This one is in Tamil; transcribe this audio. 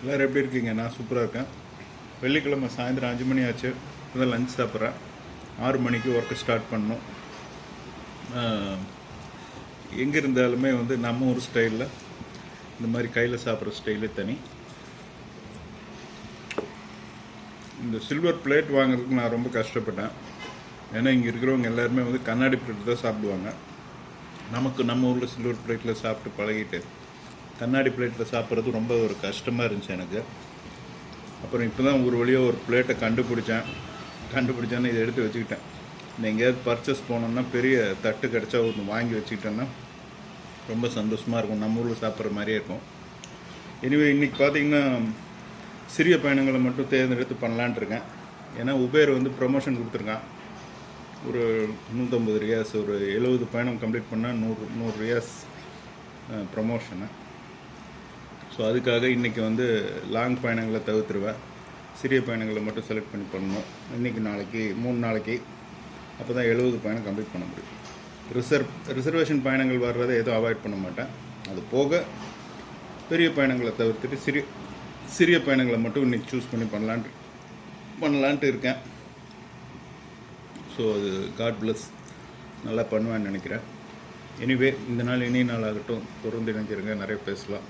எல்லோரும் எப்படி இருக்கீங்க? நான் சூப்பராக இருக்கேன். வெள்ளிக்கிழமை சாயந்தரம் 5 மணி ஆச்சு. இப்போதான் லஞ்ச் சாப்பிட்றேன். 6 மணிக்கு ஒர்க்கு ஸ்டார்ட் பண்ணணும். எங்கே இருந்தாலுமே நம்ம ஊர் ஸ்டைலில் இந்த மாதிரி கையில் சாப்பிட்ற ஸ்டைலே தனி. இந்த சில்வர் பிளேட் வாங்குறதுக்கு நான் ரொம்ப கஷ்டப்பட்டேன். ஏன்னா இங்கே இருக்கிறவங்க எல்லாருமே கண்ணாடி பிளேட் தான் சாப்பிடுவாங்க. நம்ம ஊரில் சில்வர் பிளேட்டில் சாப்பிட்டு பழகிட்டு கண்ணாடி பிளேட்டில் சாப்பிட்றது ரொம்ப ஒரு கஷ்டமாக இருந்துச்சு எனக்கு. அப்புறம் இப்போ தான் ஒரு வழியாக ஒரு பிளேட்டை கண்டுபிடிச்சேன்னு இதை எடுத்து வச்சுக்கிட்டேன். எங்கேயாவது பர்ச்சேஸ் போனோம்னா பெரிய தட்டு கிடச்சா ஒன்று வாங்கி வச்சுக்கிட்டேன்னா ரொம்ப சந்தோஷமாக இருக்கும். நம்ம ஊரில் சாப்பிட்ற மாதிரியே இருக்கும். எனிவே இன்றைக்கி பார்த்திங்கன்னா சிறிய பயணங்களை மட்டும் தேர்ந்தெடுத்து பண்ணலான்ட்டு இருக்கேன். ஏன்னா உபேர் ப்ரொமோஷன் கொடுத்துருக்கான். ஒரு 150 ரியாஸ், ஒரு 70 பயணம் கம்ப்ளீட் பண்ணால் 100 ரியாஸ் ப்ரமோஷனு. ஸோ அதுக்காக இன்றைக்கி லாங் பயணங்களை தவிர்த்துருவேன். சிறிய பயணங்களை மட்டும் செலக்ட் பண்ணி பண்ணணும். இன்றைக்கி நாளைக்கு 3 நாளைக்கு அப்போ தான் 70 பயணம் கம்ப்ளீட் பண்ண முடியும். ரிசர்வேஷன் பயணங்கள் வர்றதை எதுவும் அவாய்ட் பண்ண மாட்டேன். அது போக பெரிய பயணங்களை தவிர்த்துட்டு சிறிய பயணங்களை மட்டும் இன்றைக்கி சூஸ் பண்ணி பண்ணலான்ட்டு இருக்கேன். ஸோ அது காட் பிளஸ், நல்லா பண்ணுவேன்னு நினைக்கிறேன். எனிவே இந்த நாள் இனிய நாள் ஆகட்டும். தொடர்ந்து இணைஞ்சிருங்க, நிறைய பேசலாம்.